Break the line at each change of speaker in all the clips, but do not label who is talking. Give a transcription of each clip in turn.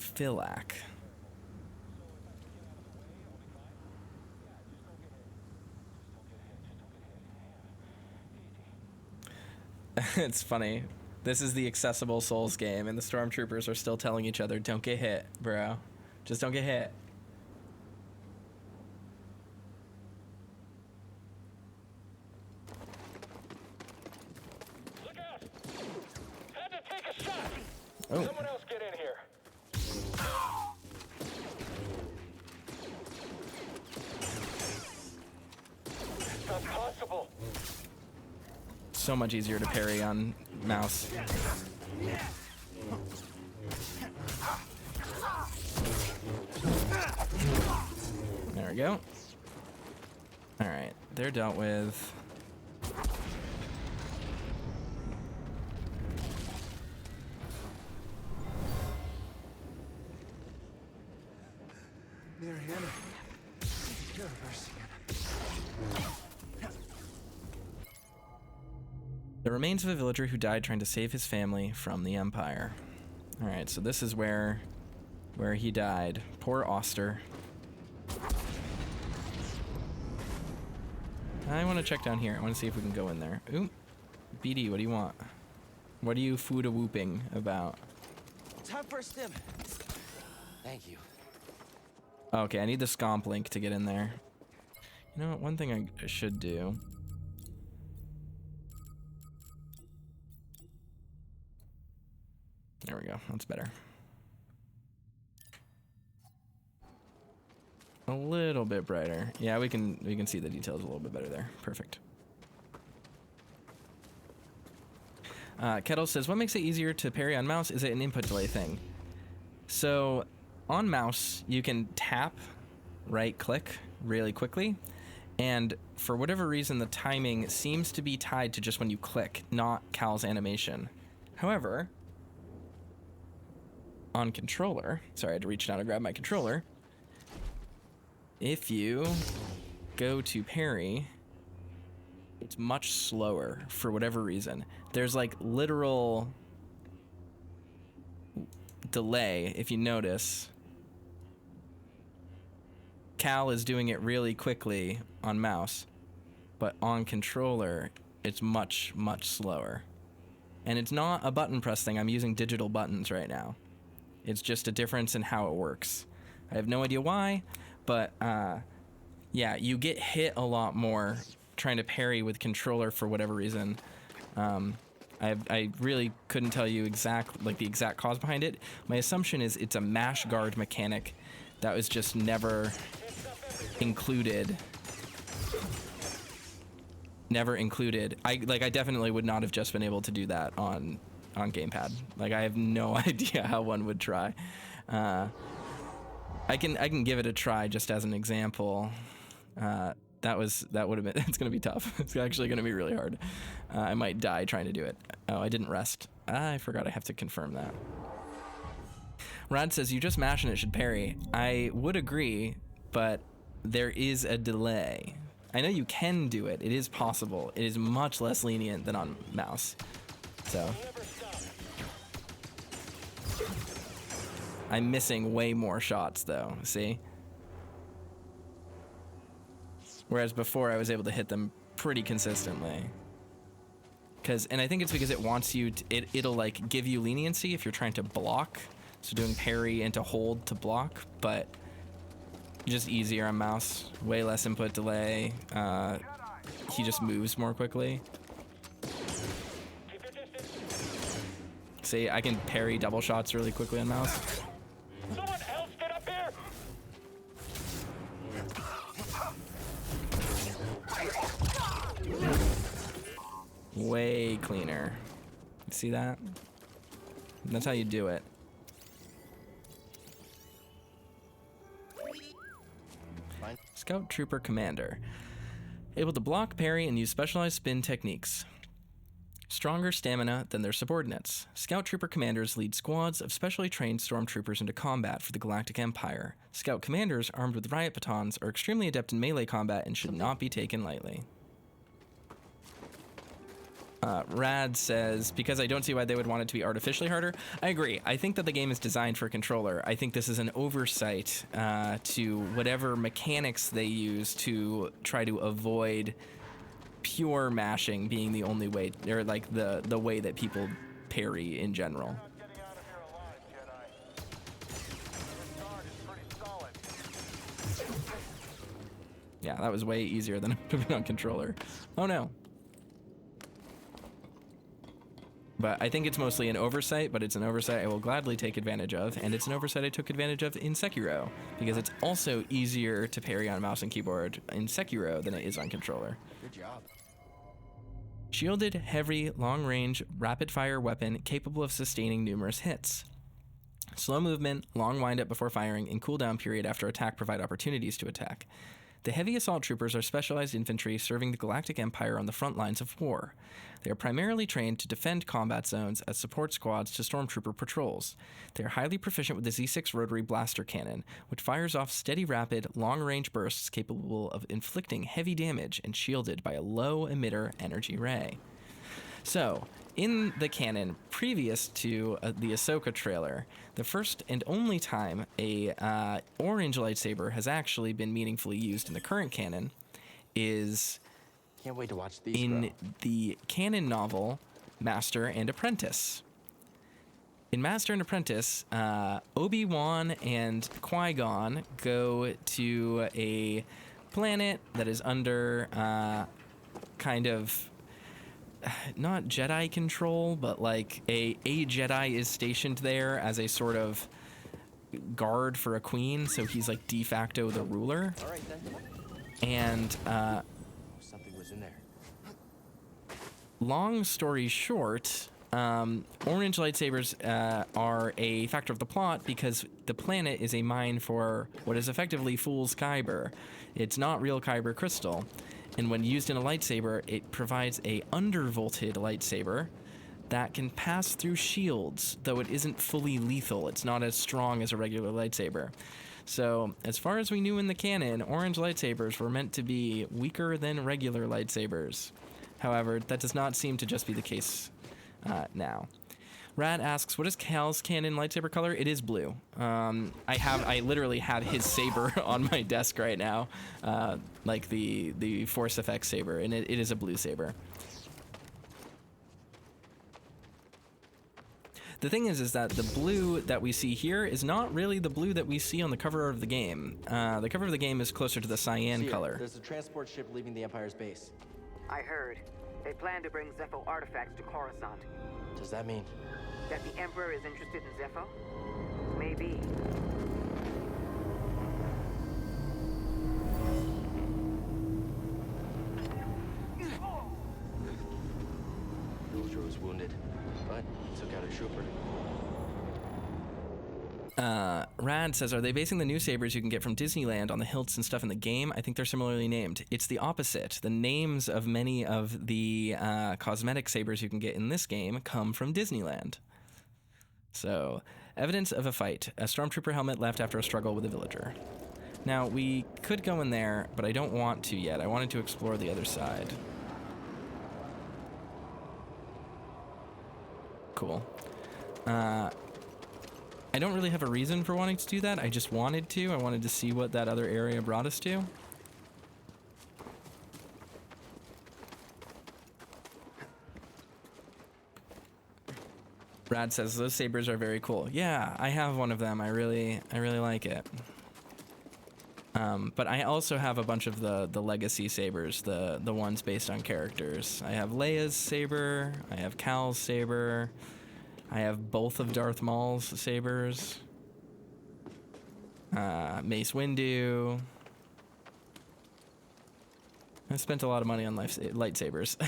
Philac. It's funny. This is the accessible Souls game, and the stormtroopers are still telling each other, don't get hit, bro. Just don't get hit.
Look out! Had to take a shot!
Oh.
Someone else get in here. It's not possible.
So much easier to parry on mouse. There we go. Alright, they're dealt with.
Near him. You're reversing it.
The remains of a villager who died trying to save his family from the Empire. Alright, so this is where he died. Poor Oster. I want to check down here. I want to see if we can go in there. Ooh. BD, what do you want? What are you food-a-whooping about?
Time for a stim. Thank you.
Okay, I need the scomp link to get in there. You know what? One thing I should do. There we go. That's better. A little bit brighter. Yeah, we can see the details a little bit better there. Perfect. Kettle says, what makes it easier to parry on mouse? Is it an input delay thing? So on mouse, you can tap right click really quickly. And for whatever reason, the timing seems to be tied to just when you click, not Cal's animation. However, on controller, sorry, I had to reach down and grab my controller. If you go to parry, it's much slower for whatever reason. There's like literal delay, if you notice. Cal is doing it really quickly on mouse, but on controller, it's much, much slower. And it's not a button press thing. I'm using digital buttons right now. It's just a difference in how it works. I have no idea why, but yeah, you get hit a lot more trying to parry with controller for whatever reason. I really couldn't tell you the exact cause behind it. My assumption is it's a mash guard mechanic that was just never included. I definitely would not have just been able to do that on gamepad. Like, I have no idea how one would try. I can give it a try just as an example. That would have been. It's gonna be tough. It's actually gonna be really hard. I might die trying to do it. Oh, I didn't rest. I forgot I have to confirm that. Rad says you just mash and it should parry. I would agree, but there is a delay. I know you can do it. It is possible. It is much less lenient than on mouse. So I'm missing way more shots though, see? Whereas before I was able to hit them pretty consistently. And I think it's because it wants you to, it'll like give you leniency if you're trying to block. So doing parry and to hold to block, but just easier on mouse, way less input delay. He just moves more quickly. See, I can parry double shots really quickly on mouse.
Someone else get up here!
Way cleaner. You see that? That's how you do it. Scout Trooper Commander. Able to block, parry, and use specialized spin techniques. Stronger stamina than their subordinates. Scout Trooper Commanders lead squads of specially trained stormtroopers into combat for the Galactic Empire. Scout Commanders, armed with riot batons, are extremely adept in melee combat and should not be taken lightly. Rad says, because I don't see why they would want it to be artificially harder. I agree. I think that the game is designed for a controller. I think this is an oversight to whatever mechanics they use to try to avoid pure mashing being the only way, or like the way that people parry in general.
Not getting out of here alive, Jedi. Your guard is pretty solid.
Yeah, that was way easier than it would have been on controller. Oh no. But I think it's mostly an oversight, but it's an oversight I will gladly take advantage of, and it's an oversight I took advantage of in Sekiro, because it's also easier to parry on mouse and keyboard in Sekiro than it is on controller.
Good job.
Shielded, heavy, long-range, rapid-fire weapon capable of sustaining numerous hits. Slow movement, long wind-up before firing, and cooldown period after attack provide opportunities to attack. The heavy assault troopers are specialized infantry serving the Galactic Empire on the front lines of war. They are primarily trained to defend combat zones as support squads to stormtrooper patrols. They are highly proficient with the Z6 rotary blaster cannon, which fires off steady, rapid, long-range bursts capable of inflicting heavy damage and shielded by a low-emitter energy ray. So, in the canon previous to the Ahsoka trailer, the first and only time a orange lightsaber has actually been meaningfully used in the current canon is
Can't wait to watch these
in
grow.
the canon novel Master and Apprentice. In Master and Apprentice, Obi-Wan and Qui-Gon go to a planet that is under kind of not Jedi control, but like a Jedi is stationed there as a sort of guard for a queen, so he's like de facto the ruler.
All right then.
And
Something was in there.
long story short, orange lightsabers are a factor of the plot because the planet is a mine for what is effectively fool's kyber. It's not real kyber crystal. And when used in a lightsaber, it provides a undervolted lightsaber that can pass through shields, though it isn't fully lethal. It's not as strong as a regular lightsaber. So, as far as we knew in the canon, orange lightsabers were meant to be weaker than regular lightsabers. However, that does not seem to just be the case now. Rad asks, what is Cal's canon lightsaber color? It is blue. I literally have his saber on my desk right now, like the Force Effects saber, and it is a blue saber. The thing is that the blue that we see here is not really the blue that we see on the cover of the game. The cover of the game is closer to the cyan
Cere,
color.
There's a transport ship leaving the Empire's base.
I heard. They plan to bring Zepho artifacts to Coruscant.
Does that mean?
That the Emperor is interested in Zepho? Maybe.
Soldier was wounded, but took out a trooper.
Rad says, are they basing the new sabers you can get from Disneyland on the hilts and stuff in the game? I think they're similarly named. It's the opposite. The names of many of the cosmetic sabers you can get in this game come from Disneyland. So, evidence of a fight. A stormtrooper helmet left after a struggle with a villager. Now, we could go in there, but I don't want to yet. I wanted to explore the other side. Cool. I don't really have a reason for wanting to do that. I just wanted to. I wanted to see what that other area brought us to. Brad says those sabers are very cool. Yeah, I have one of them. I really like it. But I also have a bunch of the legacy sabers, the ones based on characters. I have Leia's saber. I have Cal's saber. I have both of Darth Maul's sabers. Mace Windu. I spent a lot of money on lightsabers.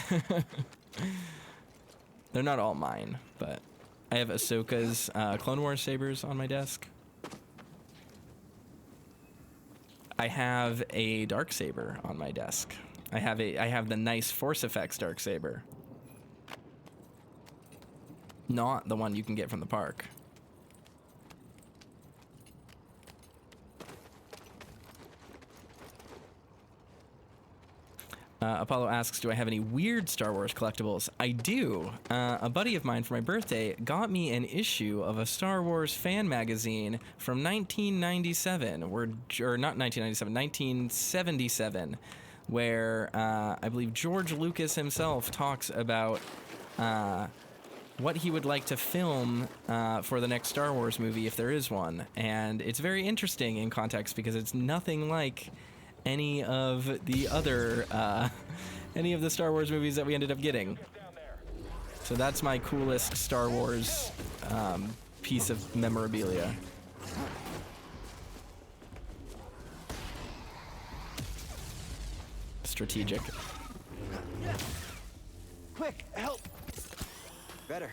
They're not all mine, but I have Ahsoka's Clone Wars sabers on my desk. I have a Darksaber on my desk. I have the nice Force Effects Darksaber. Not the one you can get from the park. Apollo asks, do I have any weird Star Wars collectibles? I do. A buddy of mine for my birthday got me an issue of a Star Wars fan magazine from 1997, or not 1997, 1977, where I believe George Lucas himself talks about what he would like to film for the next Star Wars movie, if there is one. And it's very interesting in context because it's nothing like any of the other, any of the Star Wars movies that we ended up getting. So that's my coolest Star Wars piece of memorabilia. Strategic.
Quick, help! Better.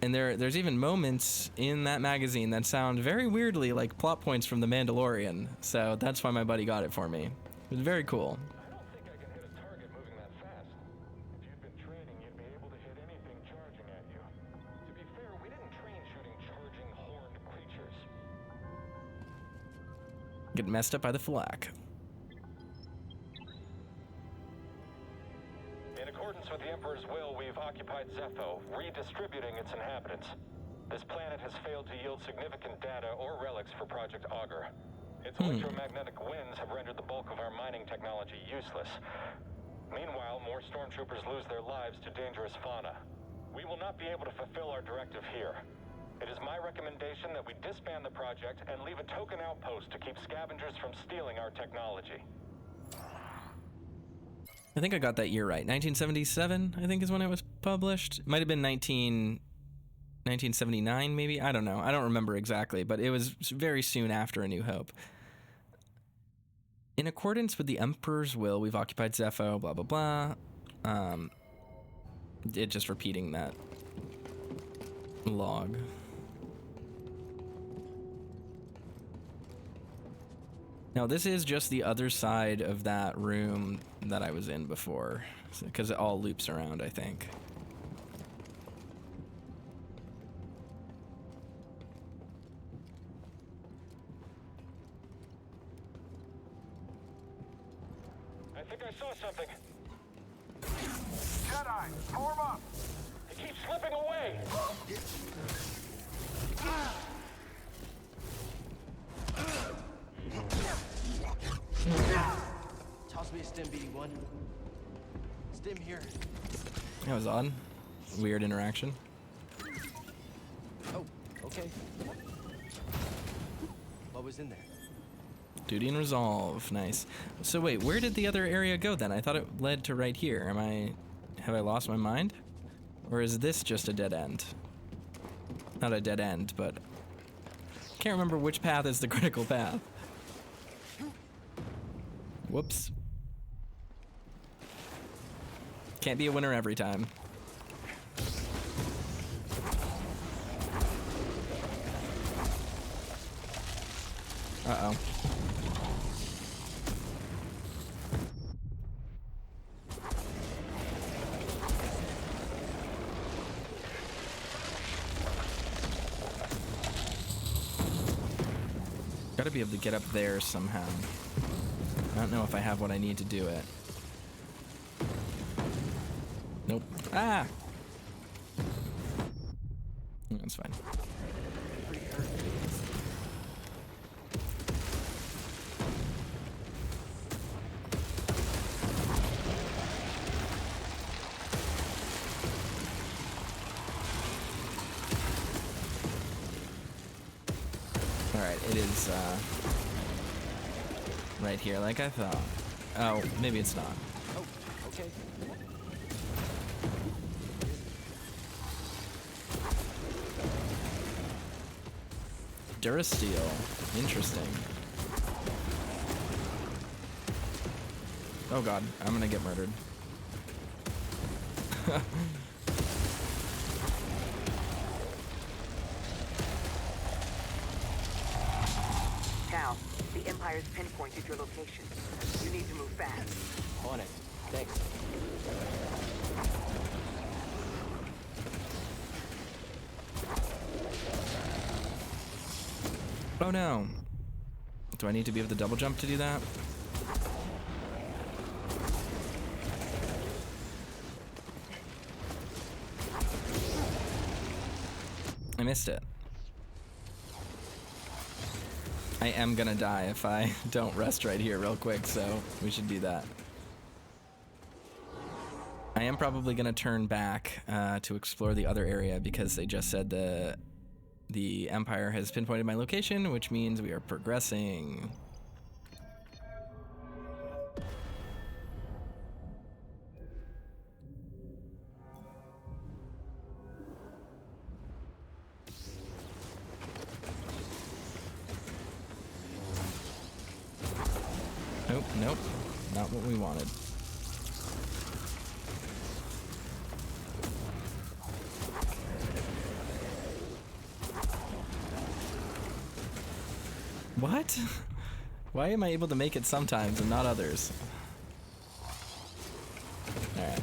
And there's even moments in that magazine that sound very weirdly like plot points from The Mandalorian. So that's why my buddy got it for me. It was very cool.
I don't think I can hit a target moving that fast. If you'd been training, you'd be able to hit anything charging at you. To be fair, we didn't train shooting charging horned creatures.
Get messed up by the flak.
In accordance with the Emperor's will, we've occupied Zepho, redistributing its inhabitants. This planet has failed to yield significant data or relics for Project Augur. Its electromagnetic winds have rendered the bulk of our mining technology useless. Meanwhile, more stormtroopers lose their lives to dangerous fauna. We will not be able to fulfill our directive here. It is my recommendation that we disband the project and leave a token outpost to keep scavengers from stealing our technology.
I think I got that year right. 1977, I think, is when it was published. It might have been 1979, maybe? I don't know. I don't remember exactly, but it was very soon after A New Hope. In accordance with the Emperor's will, we've occupied Zepho, blah, blah, blah. It just repeating that log. Now, this is just the other side of that room that I was in before, because it all loops around, I think.
I think I saw something.
Jedi, form up!
It keeps slipping away!
Toss me a stim, BD1. Stim here.
That was odd. Weird interaction.
Oh, okay. What was in there?
Duty and resolve. Nice. So wait, where did the other area go then? I thought it led to right here. Have I lost my mind? Or is this just a dead end? Not a dead end, but can't remember which path is the critical path. Whoops. Can't be a winner every time. Uh-oh. Gotta be able to get up there somehow. I don't know if I have what I need to do it. Nope. Ah! That's fine. Alright, it is, right here, like I thought. Oh, maybe it's not.
Oh, okay.
Durasteel. Interesting. Oh god, I'm gonna get murdered.
Cal, the Empire's pinpointed your location. You need to move fast.
On it. Thanks.
Oh no. Do I need to be able to double jump to do that? I missed it. I am gonna die if I don't rest right here real quick, so we should do that. I am probably gonna turn back to explore the other area because they just said the Empire has pinpointed my location, which means we are progressing. Nope, nope, not what we wanted. What? Why am I able to make it sometimes and not others? Alright.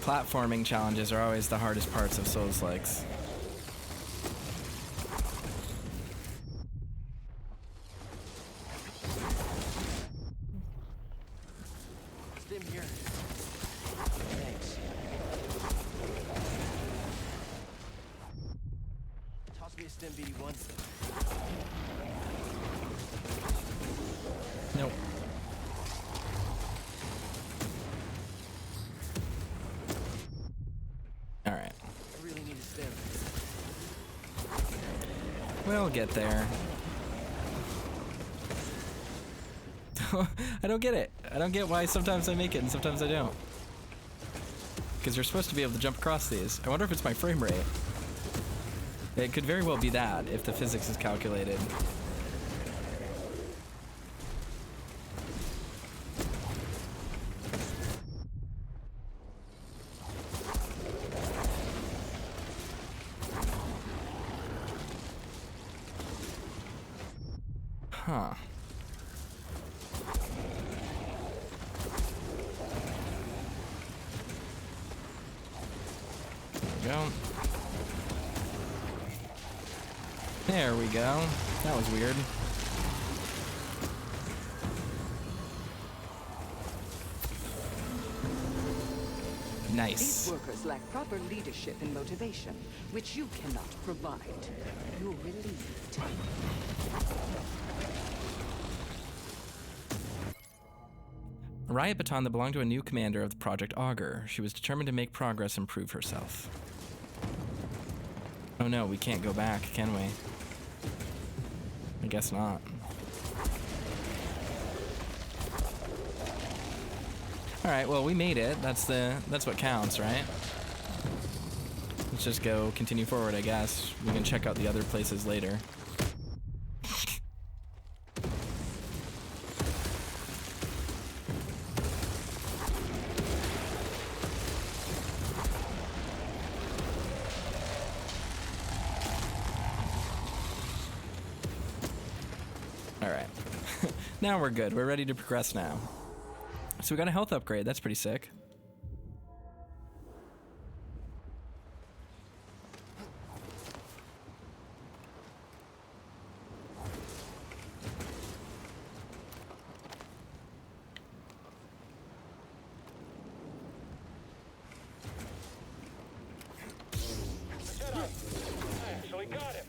Platforming challenges are always the hardest parts of Souls-likes.
Stim here. Thanks. Toss me a stim BD1.
Nope. Alright.
I really need a stim.
We'll get there. I don't get it. I don't get why sometimes I make it and sometimes I don't. Because you're supposed to be able to jump across these. I wonder if it's my frame rate. It could very well be that, if the physics is calculated. Huh. There we go. There we go. That was weird. Nice.
These workers lack proper leadership and motivation, which you cannot provide. You're relieved.
A riot baton that belonged to a new commander of the Project Augur. She was determined to make progress and prove herself. Oh no, we can't go back, can we? I guess not. Alright, well we made it. That's what counts, right? Let's just go continue forward, I guess. We can check out the other places later. Alright. Now we're good. We're ready to progress now. So we got a health upgrade. That's pretty sick.
Jedi! I actually got him!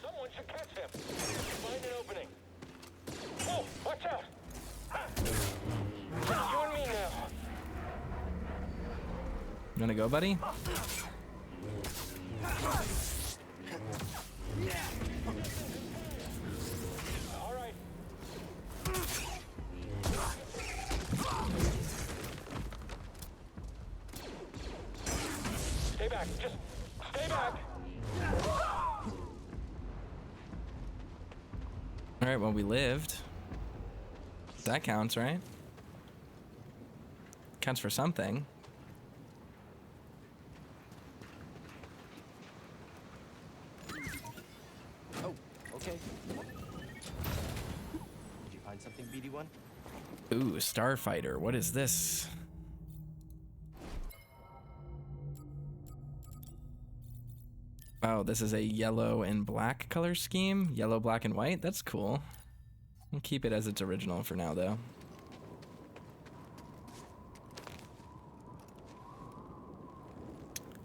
Someone should catch him! Find an opening! Oh, watch out! Ha! You and me now!
You wanna go, buddy?
All right. back. Just stay back.
Alright, well, we lived. That counts, right? Counts for something.
Oh, okay. Did you find something, BD1?
Ooh, Starfighter. What is this? Oh, this is a yellow and black color scheme. Yellow, black, and white. That's cool. We'll keep it as its original for now, though.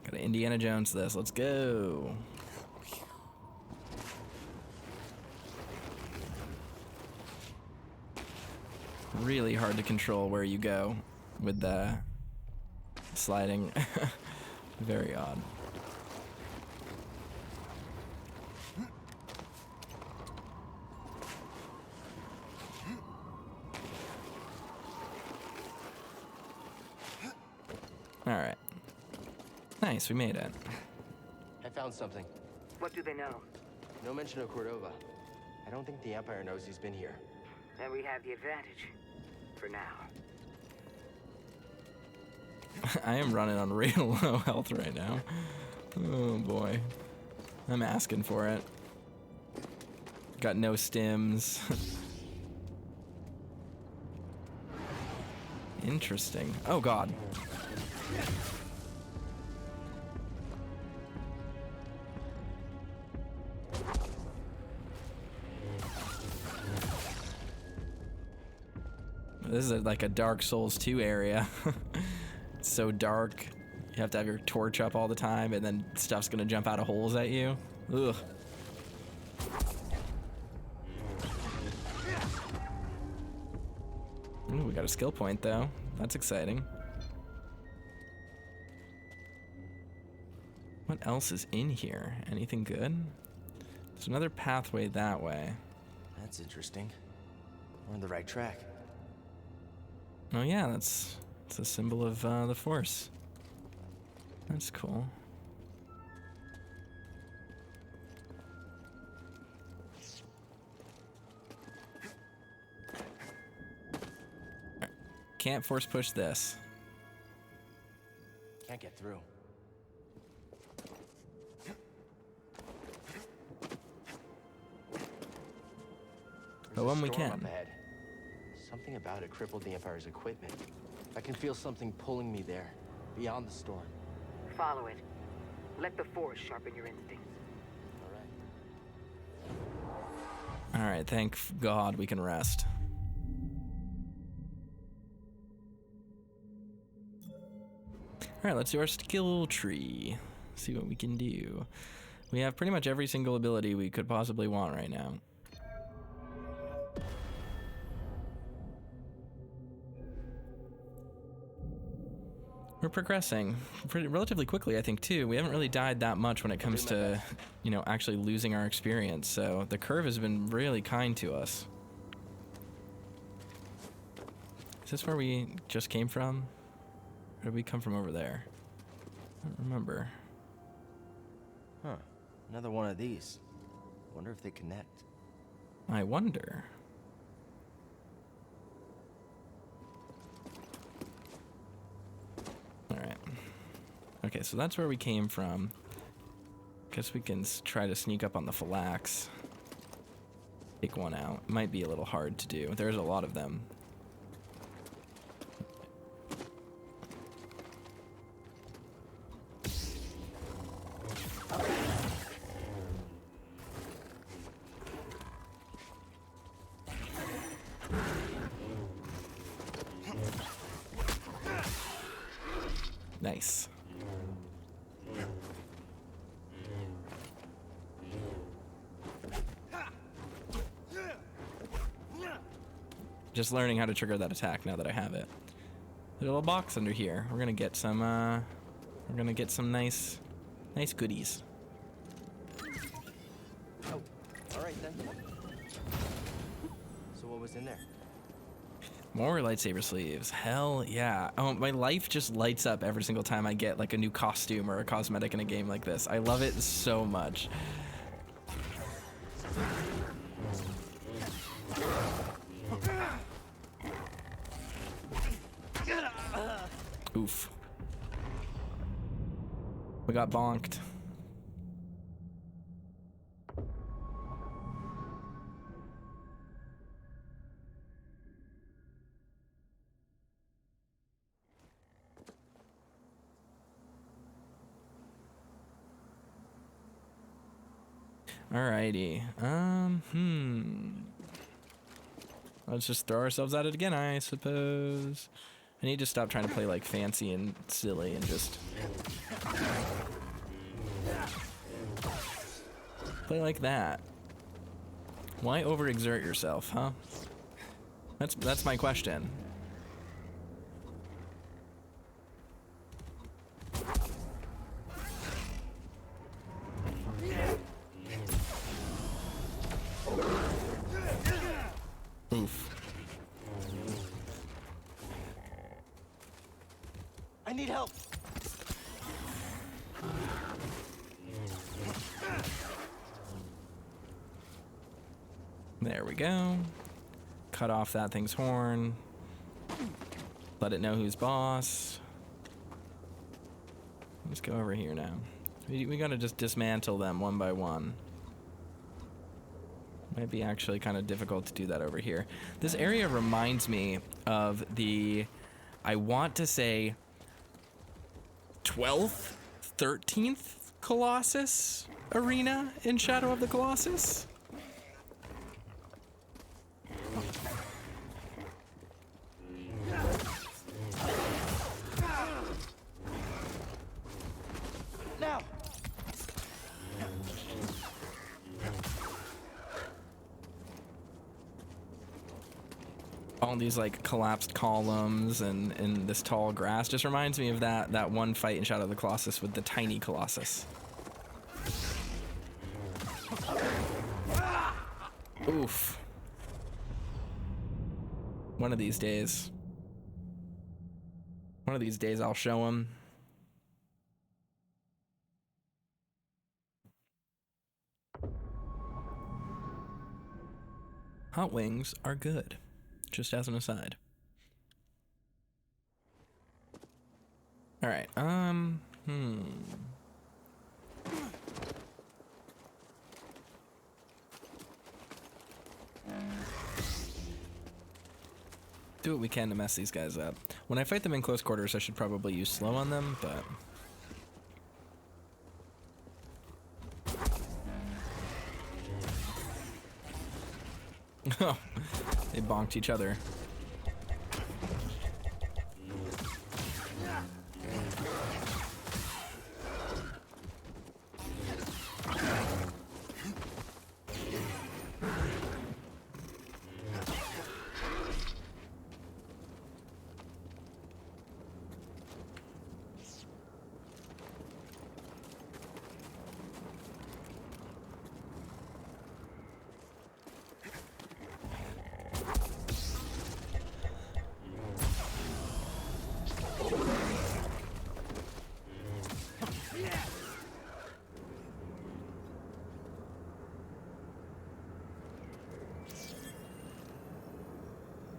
Got to Indiana Jones this. Let's go. Really hard to control where you go with the sliding. Very odd. Alright. Nice, we made it.
I found something.
What do they know?
No mention of Cordova. I don't think the Empire knows he's been here.
Then we have the advantage. For now.
I am running on real low health right now. Oh boy. I'm asking for it. Got no stims. Interesting. Oh god. This is like a Dark Souls 2 area. It's so dark. You have to have your torch up all the time, and then stuff's gonna jump out of holes at you. Ugh. Ooh, we got a skill point though. That's exciting. What else is in here? Anything good? There's another pathway that way.
That's interesting. We're on the right track.
Oh yeah, it's a symbol of the Force. That's cool. Can't force push this.
Can't get through.
But when we
There's a storm
can.
up ahead. Something about it crippled the Empire's equipment. I can feel something pulling me there, beyond the storm.
Follow it. Let the Force sharpen your instincts.
All right.
Alright, thank God we can rest. Alright, let's do our skill tree. See what we can do. We have pretty much every single ability we could possibly want right now. We're progressing relatively quickly, I think, too. We haven't really died that much when it comes to, you know, actually losing our experience. So the curve has been really kind to us. Is this where we just came from? Or did we come from over there? I don't remember.
Huh. Another one of these. Wonder if they connect.
I wonder. Alright. Okay, so that's where we came from. Guess we can try to sneak up on the Phalanx. Take one out. Might be a little hard to do. There's a lot of them. Nice. Just learning how to trigger that attack now that I have it. There's a little box under here. We're gonna get some nice goodies.
Oh, all right then. So what was in there?
More lightsaber sleeves. Hell yeah. Oh, my life just lights up every single time I get like a new costume or a cosmetic in a game like this. I love it so much. Oof. We got bonked. Alrighty. Let's just throw ourselves at it again, I suppose. I need to stop trying to play like fancy and silly and just play like that. Why overexert yourself, huh? That's my question. Oof.
I need help.
There we go. Cut off that thing's horn. Let it know who's boss. Let's go over here now. We gotta just dismantle them one by one. Might be actually kind of difficult to do that over here. This area reminds me of the, I want to say, 12th, 13th Colossus arena in Shadow of the Colossus.
Now.
All these like collapsed columns and this tall grass just reminds me of that one fight in Shadow of the Colossus with the tiny Colossus. Oof. One of these days. One of these days I'll show him. Hot wings are good. Just as an aside. All right. Do what we can to mess these guys up. When I fight them in close quarters, I should probably use slow on them, but oh, they bonked each other.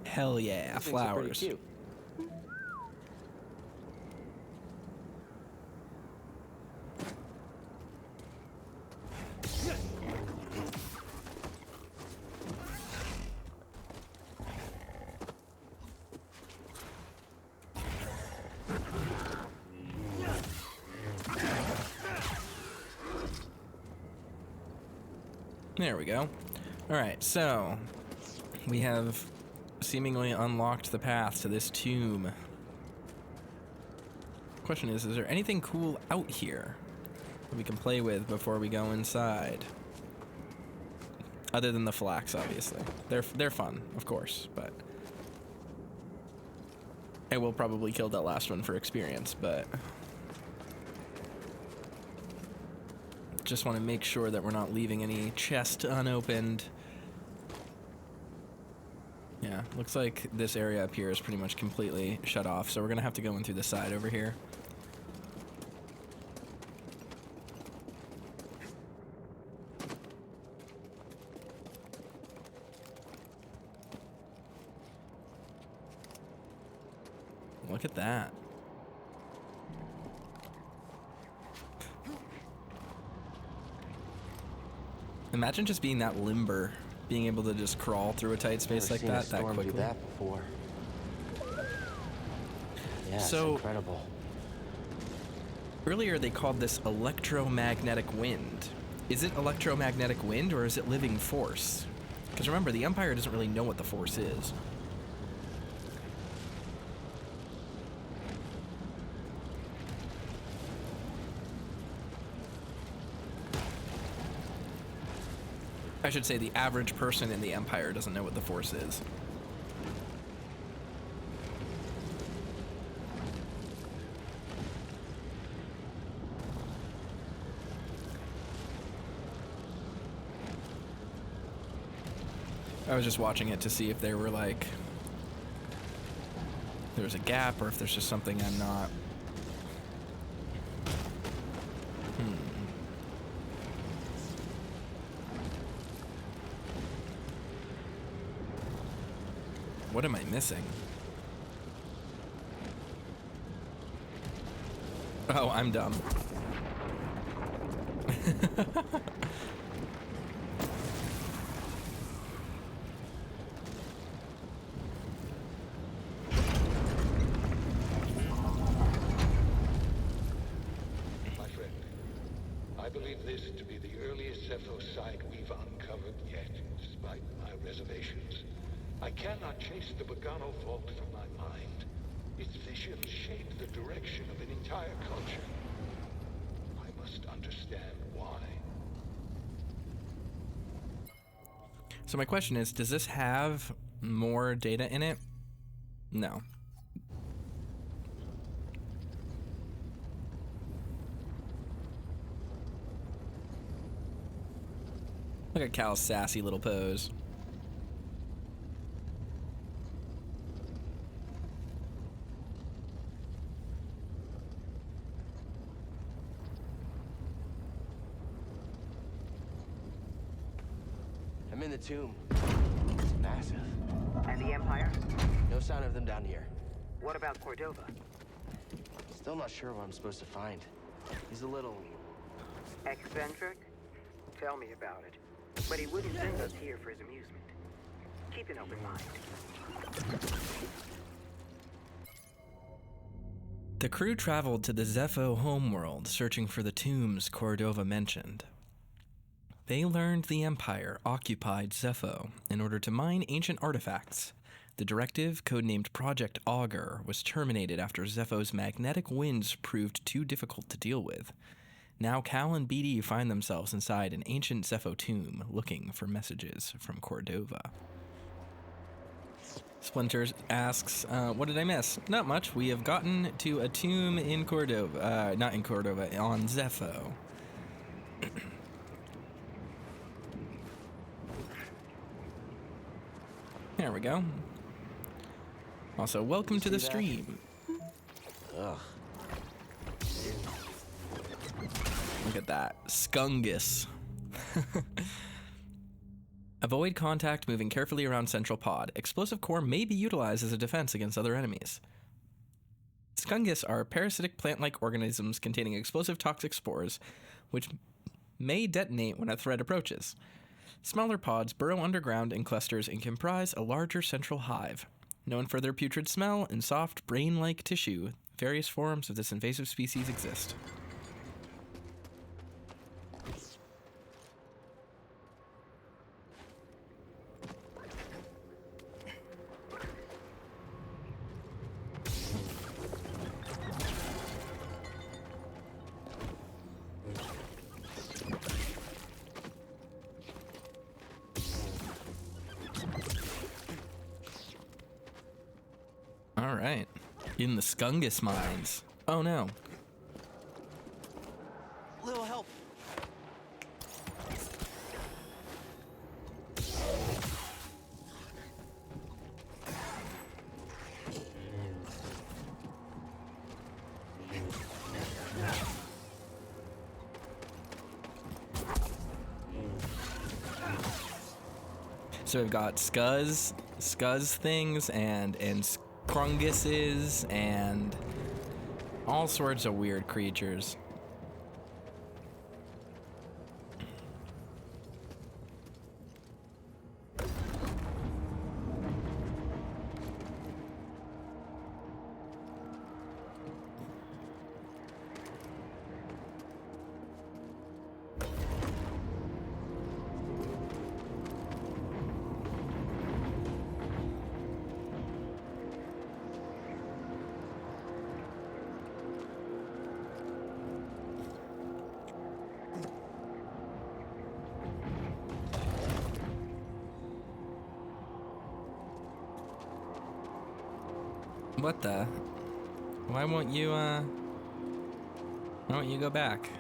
Hell yeah, flowers.
Cute.
There we go. All right, so we have seemingly unlocked the path to this tomb. Question is there anything cool out here that we can play with before we go inside? Other than the flax, obviously. They're fun, of course, but I will probably kill that last one for experience, but just want to make sure that we're not leaving any chest unopened. Yeah, Yeah, looks like this area up here is pretty much completely shut off, so we're gonna have to go in through the side over here. Look at that. Imagine just being that limber, being able to just crawl through a tight space like that quickly.
Do that before. Yeah,
So,
it's incredible.
Earlier they called this electromagnetic wind. Is it electromagnetic wind or is it living force? Because remember, the Empire doesn't really know what the force is. I should say the average person in the Empire doesn't know what the Force is. I was just watching it to see if there were like, there's a gap or if there's just something I'm not. What am I missing? Oh, I'm dumb.
My friend, I believe this to be the earliest Zepho site we've uncovered yet, despite my reservations. I cannot chase the Bogano vault from my mind. Its visions shape the direction of an entire culture. I must understand why.
So my question is, does this have more data in it? No. Look at Cal's sassy little pose.
I'm in the tomb. It's massive.
And the Empire?
No sign of them down here.
What about Cordova?
Still not sure what I'm supposed to find. He's a little...
Eccentric? Tell me about it. But he wouldn't send us here for his amusement. Keep an open mind.
The crew traveled to the Zepho homeworld, searching for the tombs Cordova mentioned. They learned the Empire occupied Zepho in order to mine ancient artifacts. The directive, codenamed Project Augur, was terminated after Zepho's magnetic winds proved too difficult to deal with. Now Cal and BD find themselves inside an ancient Zepho tomb, looking for messages from Cordova. Splinter asks, what did I miss? Not much. We have gotten to a tomb in Cordova. Not in Cordova, on Zepho. There we go. Also, welcome to the stream.
Ugh.
Look at that. Skungus. Avoid contact moving carefully around central pod. Explosive core may be utilized as a defense against other enemies. Skungus are parasitic plant-like organisms containing explosive toxic spores, which may detonate when a threat approaches. Smaller pods burrow underground in clusters and comprise a larger central hive. Known for their putrid smell and soft, brain-like tissue, various forms of this invasive species exist. All right. In the Skungus mines. Oh no.
Little help.
So we've got scuzz things, and scrunguses, and all sorts of weird creatures. What the? Why won't you go back?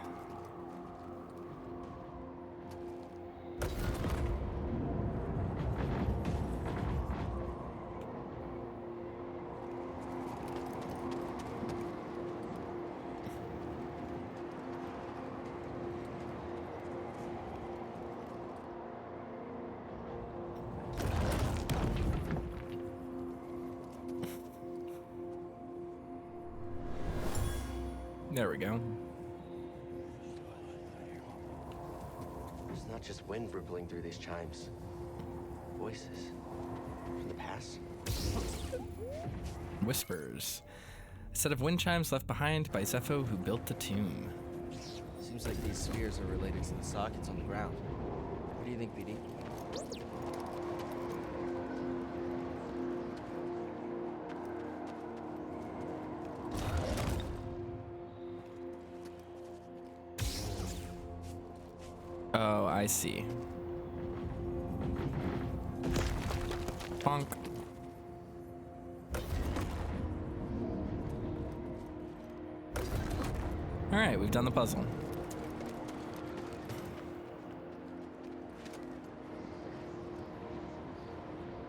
There we go.
It's not just wind rippling through these chimes. Voices. From the past?
Whispers. A set of wind chimes left behind by Zepho, who built the tomb.
Seems like these spheres are related to the sockets on the ground. What do you think, BD?
Oh, I see. Bonk. All right, we've done the puzzle.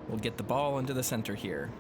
We'll get the ball into the center here.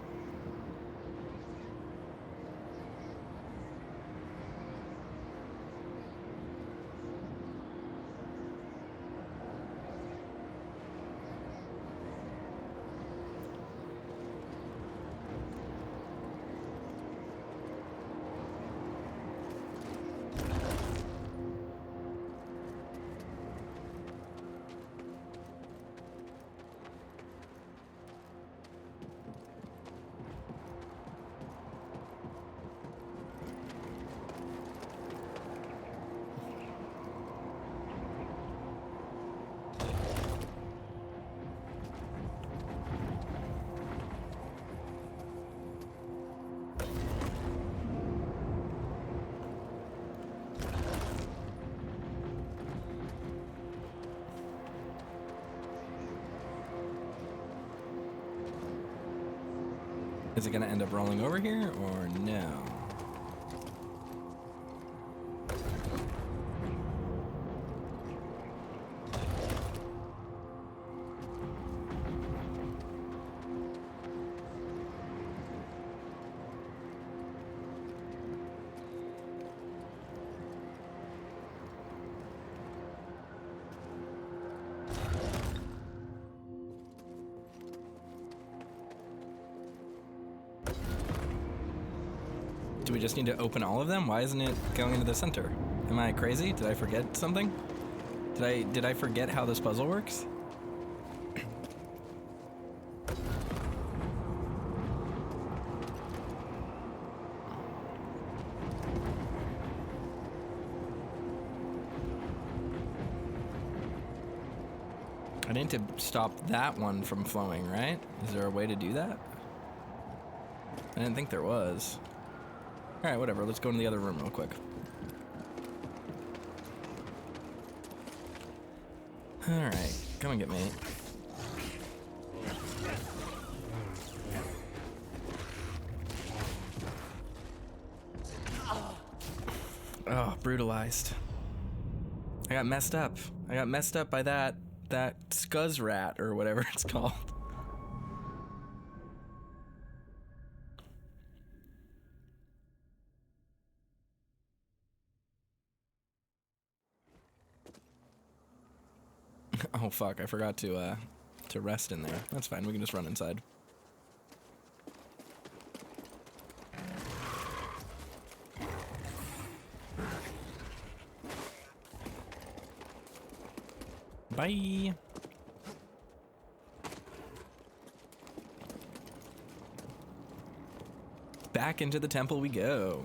Is it gonna end up rolling over here or no? Do we just need to open all of them? Why isn't it going into the center? Am I crazy? Did I forget something? Did I forget how this puzzle works? I need to stop that one from flowing, right? Is there a way to do that? I didn't think there was. Alright, whatever. Let's go into the other room real quick. Alright, come and get me. Oh, brutalized. I got messed up. I got messed up by that scuzz rat or whatever it's called. Oh fuck, I forgot to to rest in there. That's fine. We can just run inside. Bye. Back into the temple we go.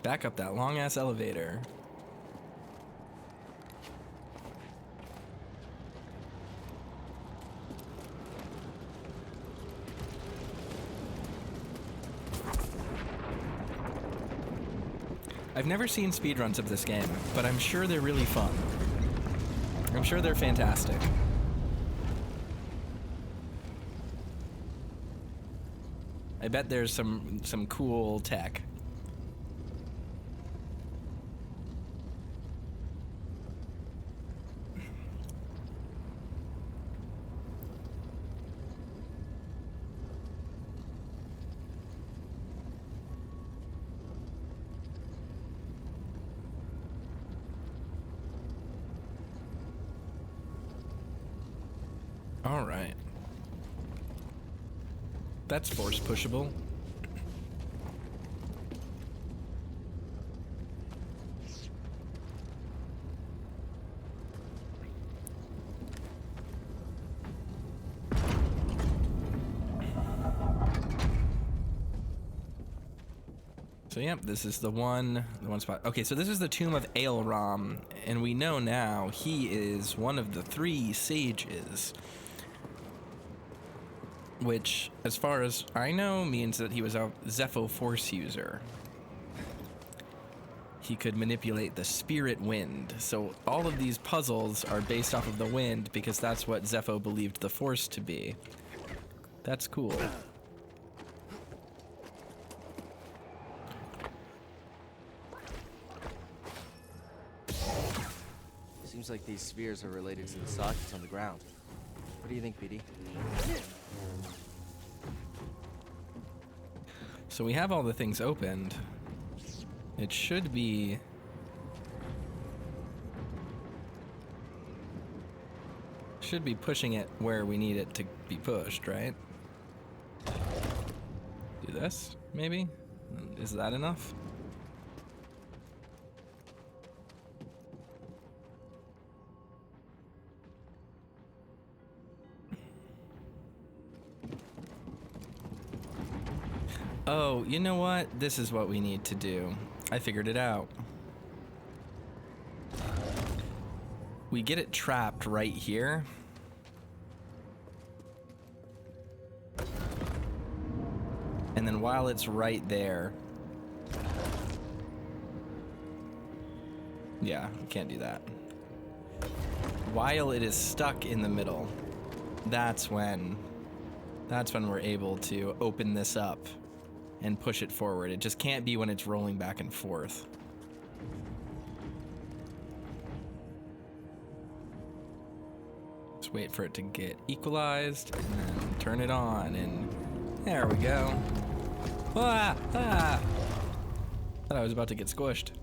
Back up that long-ass elevator. I've never seen speedruns of this game, but I'm sure they're really fun. I'm sure they're fantastic. I bet there's some cool tech. All right. That's force pushable. So yep, this is the one spot. Okay, so this is the tomb of Aelram, and we know now he is one of the 3 sages. Which, as far as I know, means that he was a Zepho Force user. He could manipulate the spirit wind. So all of these puzzles are based off of the wind because that's what Zepho believed the Force to be. That's cool.
Seems like these spheres are related to the sockets on the ground. What do you think, BD?
So we have all the things opened. It should be... should be pushing it where we need it to be pushed, right? Do this, maybe? Is that enough? Oh, you know what? This is what we need to do. I figured it out. We get it trapped right here. And then while it's right there... yeah, we can't do that. While it is stuck in the middle, that's when we're able to open this up and push it forward. It just can't be when it's rolling back and forth. Just wait for it to get equalized and then turn it on, and there we go. Ah! Ah! Thought I was about to get squished.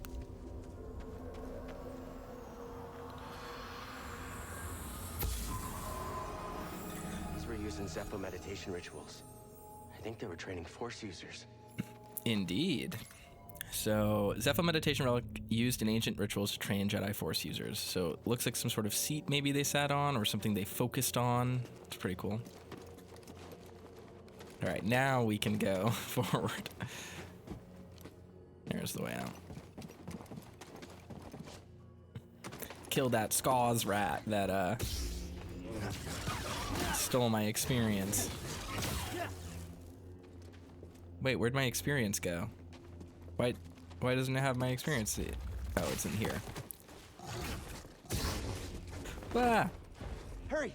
These were used in Zepho meditation rituals. I think they were training Force users.
Indeed. So, Zepho meditation relic used in ancient rituals to train Jedi Force users. So, it looks like some sort of seat maybe they sat on or something they focused on. It's pretty cool. All right, now we can go forward. There's the way out. Kill that Skaws rat that stole my experience. Wait, where'd my experience go? Why doesn't it have my experience? Oh, it's in here. Ah!
Hurry!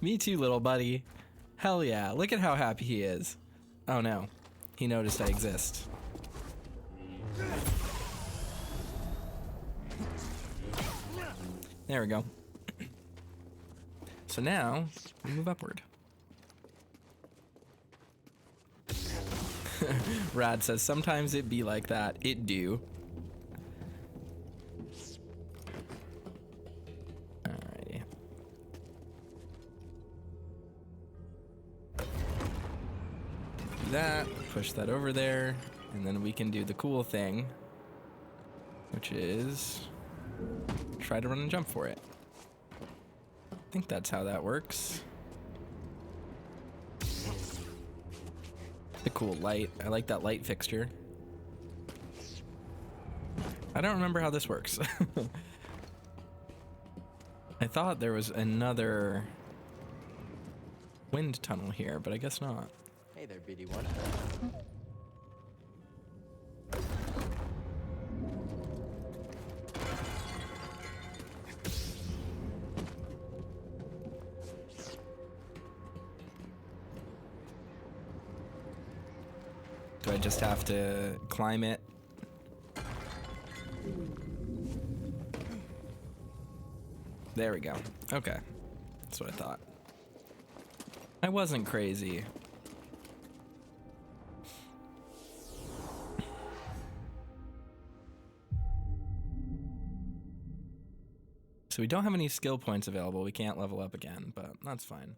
Me too, little buddy. Hell yeah, look at how happy he is. Oh no, he noticed I exist. There we go. So now, we move upward. Rad says, sometimes it be like that. It do. push that over there, and then we can do the cool thing, which is try to run and jump for it. I think that's how that works. The cool light. I like that light fixture. I don't remember how this works. I thought there was another wind tunnel here, but I guess not.
Hey there, BD1.
Do I just have to climb it? There we go. Okay. That's what I thought. I wasn't crazy. So we don't have any skill points available. We can't level up again, but that's fine.